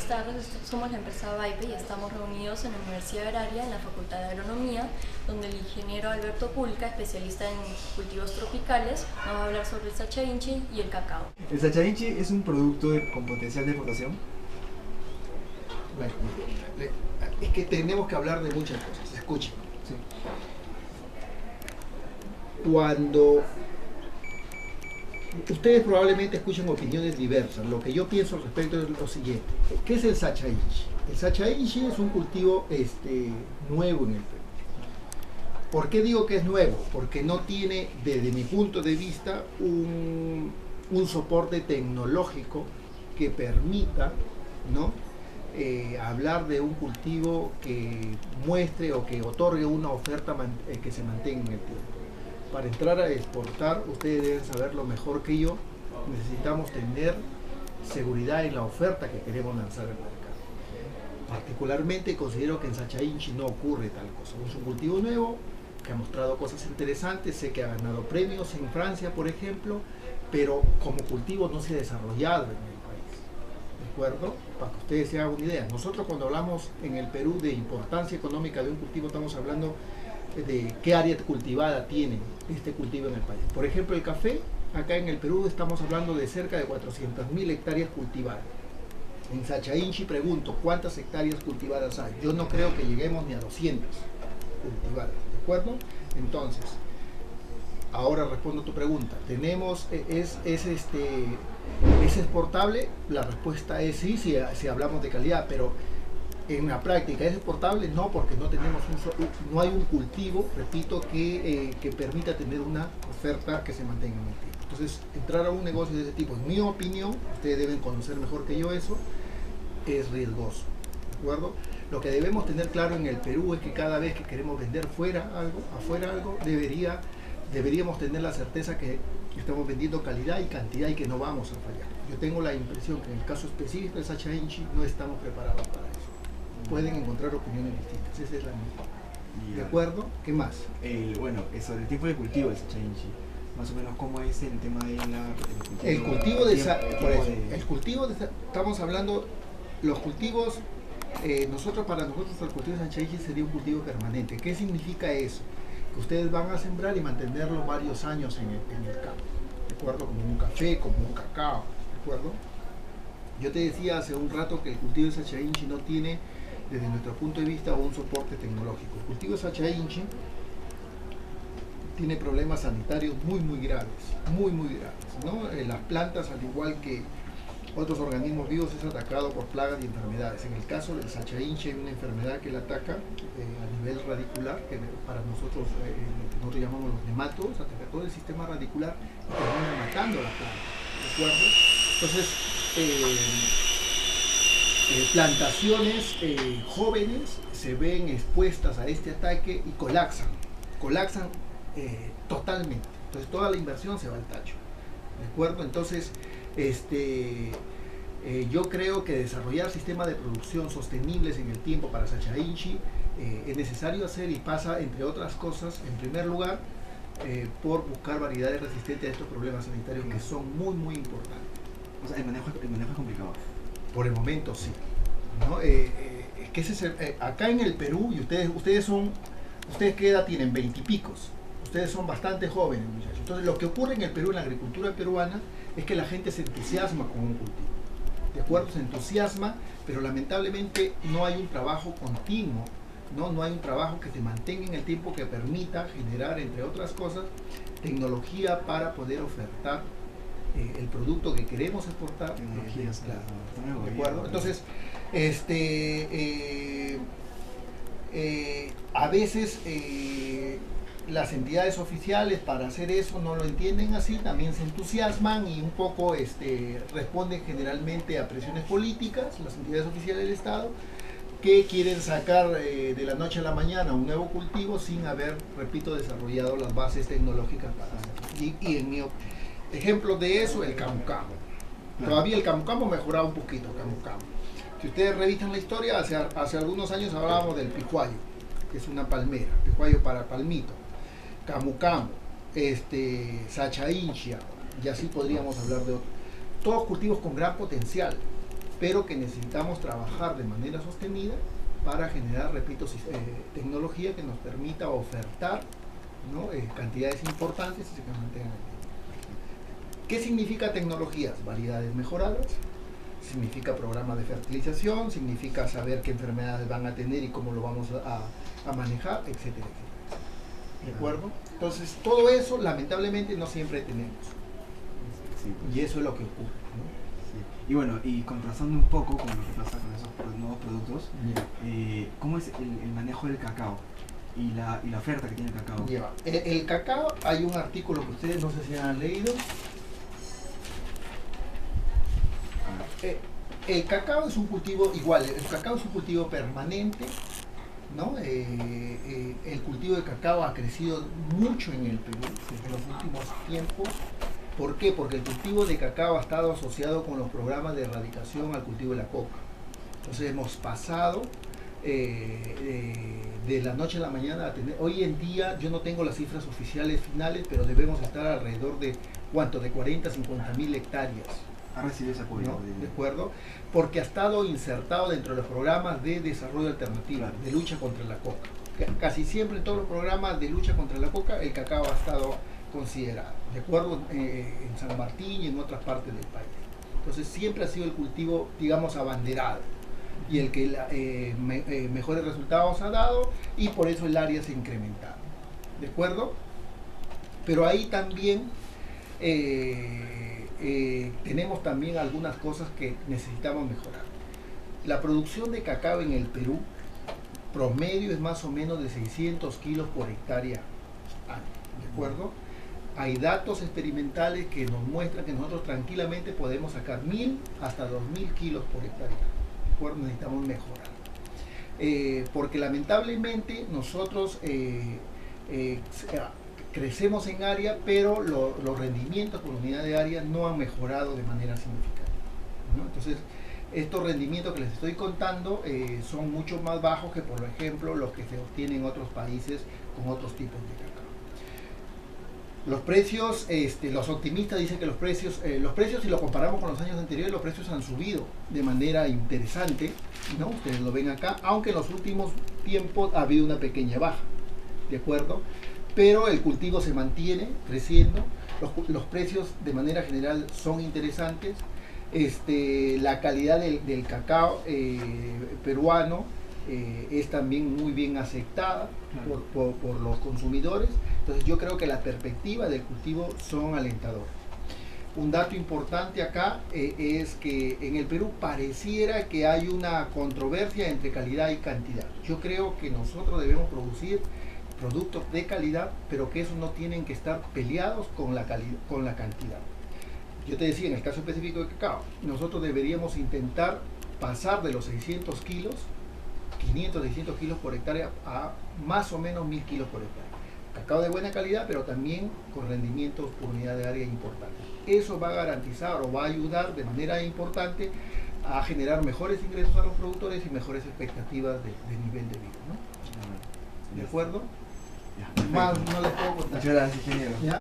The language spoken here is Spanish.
tardes. Somos la empresa Vaipe y estamos reunidos en la Universidad Agraria, en la Facultad de Agronomía, donde el ingeniero Alberto Pulca, especialista en cultivos tropicales, nos va a hablar sobre el sacha inchi y el cacao. ¿El sacha inchi es un producto con potencial de exportación? Bueno, es que tenemos que hablar de muchas cosas. Escuchen. Sí. Cuando ustedes probablemente escuchen opiniones diversas, lo que yo pienso al respecto es lo siguiente. ¿Qué es el sacha inchi? El sacha inchi es un cultivo nuevo en el Perú. ¿Por qué digo que es nuevo? Porque no tiene, desde mi punto de vista, un soporte tecnológico que permita, ¿no?, hablar de un cultivo que muestre o que otorgue una oferta que se mantenga en el tiempo. Para entrar a exportar, ustedes deben saberlo mejor que yo, necesitamos tener seguridad en la oferta que queremos lanzar al mercado. Particularmente considero que en sacha inchi no ocurre tal cosa. Es un cultivo nuevo que ha mostrado cosas interesantes, sé que ha ganado premios en Francia, por ejemplo, pero como cultivo no se ha desarrollado en el país. ¿De acuerdo? Para que ustedes se hagan una idea. Nosotros cuando hablamos en el Perú de importancia económica de un cultivo, estamos hablando de qué área cultivada tiene este cultivo en el país. Por ejemplo, el café, acá en el Perú estamos hablando de cerca de 400.000 hectáreas cultivadas. En sacha inchi pregunto, ¿cuántas hectáreas cultivadas hay? Yo no creo que lleguemos ni a 200 cultivadas, ¿de acuerdo? Entonces, ahora respondo a tu pregunta. ¿Es exportable? La respuesta es sí, si hablamos de calidad, pero en la práctica, ¿es exportable? No, porque no hay un cultivo, repito, que permita tener una oferta que se mantenga en el tiempo. Entonces, entrar a un negocio de ese tipo, en mi opinión, ustedes deben conocer mejor que yo eso, es riesgoso, ¿de acuerdo? Lo que debemos tener claro en el Perú es que cada vez que queremos vender afuera algo, deberíamos tener la certeza que estamos vendiendo calidad y cantidad y que no vamos a fallar. Yo tengo la impresión que en el caso específico del sacha inchi no estamos preparados para eso. Pueden encontrar opiniones distintas, esa es la misma. ¿De acuerdo? ¿Qué más? Sobre el tipo de cultivo del sacha inchi, más o menos cómo es el tema de estamos hablando, los cultivos, para nosotros el cultivo de sacha inchi sería un cultivo permanente. ¿Qué significa eso? Que ustedes van a sembrar y mantenerlo varios años en el campo, ¿de acuerdo? Como un café, como un cacao, ¿de acuerdo? Yo te decía hace un rato que el cultivo de sacha inchi no tiene, desde nuestro punto de vista, un soporte tecnológico. El cultivo de sacha inchi tiene problemas sanitarios muy graves, ¿no? Las plantas, al igual que otros organismos vivos, es atacado por plagas y enfermedades. En el caso del sacha inchi hay una enfermedad que la ataca a nivel radicular, que para nosotros, nosotros llamamos los nematodos, ataca todo el sistema radicular y termina matando a la planta, ¿de acuerdo? Entonces, plantaciones jóvenes se ven expuestas a este ataque y colapsan totalmente. Entonces toda la inversión se va al tacho, ¿de acuerdo? Entonces, yo creo que desarrollar sistemas de producción sostenibles en el tiempo para sacha inchi es necesario hacer, y pasa, entre otras cosas, en primer lugar, por buscar variedades resistentes a estos problemas sanitarios que son muy importantes. O sea, el manejo es complicado. Por el momento sí, ¿no? Acá en el Perú, y ustedes ¿qué edad tienen? 20 y picos. Ustedes son bastante jóvenes, muchachos. Entonces, lo que ocurre en el Perú, en la agricultura peruana, es que la gente se entusiasma con un cultivo. ¿De acuerdo? Se entusiasma, pero lamentablemente no hay un trabajo continuo, no hay un trabajo que se mantenga en el tiempo, que permita generar, entre otras cosas, tecnología para poder ofertar el producto que queremos exportar. ¿De acuerdo? Entonces, a veces las entidades oficiales, para hacer eso, no lo entienden así, también se entusiasman y un poco responden generalmente a presiones políticas, las entidades oficiales del Estado, que quieren sacar de la noche a la mañana un nuevo cultivo sin haber, repito, desarrollado las bases tecnológicas para hacerlo. Y en mi ejemplo de eso, el camu camu. Todavía el camu camu ha mejorado un poquito, camu camu. Si ustedes revisan la historia, hace algunos años hablábamos del picuayo, que es una palmera, picuayo para palmito, camu camu, sacha inchi, y así podríamos hablar de otros. Todos cultivos con gran potencial, pero que necesitamos trabajar de manera sostenida para generar, repito, tecnología que nos permita ofertar, ¿no? Cantidades importantes y se mantengan. ¿Qué significa tecnologías? Variedades mejoradas, significa programas de fertilización, significa saber qué enfermedades van a tener y cómo lo vamos a manejar, etcétera, etcétera. ¿De acuerdo? Entonces, todo eso lamentablemente no siempre tenemos. Sí, pues. Y eso es lo que ocurre, ¿no? Sí. Y bueno, y contrastando un poco con lo que pasa con esos nuevos productos, ¿cómo es el manejo del cacao y la oferta que tiene el cacao? Lleva. El cacao, hay un artículo que ustedes no sé si han leído. El cacao es un cultivo igual, el cacao es un cultivo permanente, ¿no? El cultivo de cacao ha crecido mucho en el Perú en los últimos tiempos. ¿Por qué? Porque el cultivo de cacao ha estado asociado con los programas de erradicación al cultivo de la coca. Entonces hemos pasado de la noche a la mañana a tener, hoy en día yo no tengo las cifras oficiales finales, pero debemos estar alrededor de, ¿cuánto? De 40 a 50 mil hectáreas. Ha recibido ese apoyo. ¿No? ¿De acuerdo? Porque ha estado insertado dentro de los programas de desarrollo alternativo, claro, de lucha contra la coca. Casi siempre en todos los programas de lucha contra la coca, el cacao ha estado considerado, ¿de acuerdo? En San Martín y en otras partes del país. Entonces siempre ha sido el cultivo, digamos, abanderado y el que mejores resultados ha dado, y por eso el área se ha incrementado, ¿de acuerdo? Pero ahí también tenemos también algunas cosas que necesitamos mejorar. La producción de cacao en el Perú promedio es más o menos de 600 kilos por hectárea año, ¿de acuerdo? Hay datos experimentales que nos muestran que nosotros tranquilamente podemos sacar 1000 hasta 2000 kilos por hectárea, ¿de acuerdo? Necesitamos mejorar. Porque lamentablemente nosotros crecemos en área, pero los rendimientos por unidad de área no han mejorado de manera significativa, ¿no? Entonces, estos rendimientos que les estoy contando son mucho más bajos que, por ejemplo, los que se obtienen en otros países con otros tipos de cacao. Los precios, los optimistas dicen que los precios, si lo comparamos con los años anteriores, los precios han subido de manera interesante, ¿no? Ustedes lo ven acá, aunque en los últimos tiempos ha habido una pequeña baja, ¿de acuerdo? Pero el cultivo se mantiene creciendo, los precios de manera general son interesantes, la calidad del cacao peruano es también muy bien aceptada por los consumidores. Entonces yo creo que la perspectiva del cultivo son alentadoras. Un dato importante acá es que en el Perú pareciera que hay una controversia entre calidad y cantidad. Yo creo que nosotros debemos producir productos de calidad, pero que esos no tienen que estar peleados con la cantidad. Yo te decía, en el caso específico de cacao, nosotros deberíamos intentar pasar de los 600 kilos, 500, 600 kilos por hectárea a más o menos 1000 kilos por hectárea. Cacao de buena calidad, pero también con rendimientos por unidad de área importantes. Eso va a garantizar o va a ayudar de manera importante a generar mejores ingresos a los productores y mejores expectativas de nivel de vida, ¿no? ¿De acuerdo? Ya, Más no les puedo contar. Muchas gracias, ingeniero. ¿Ya?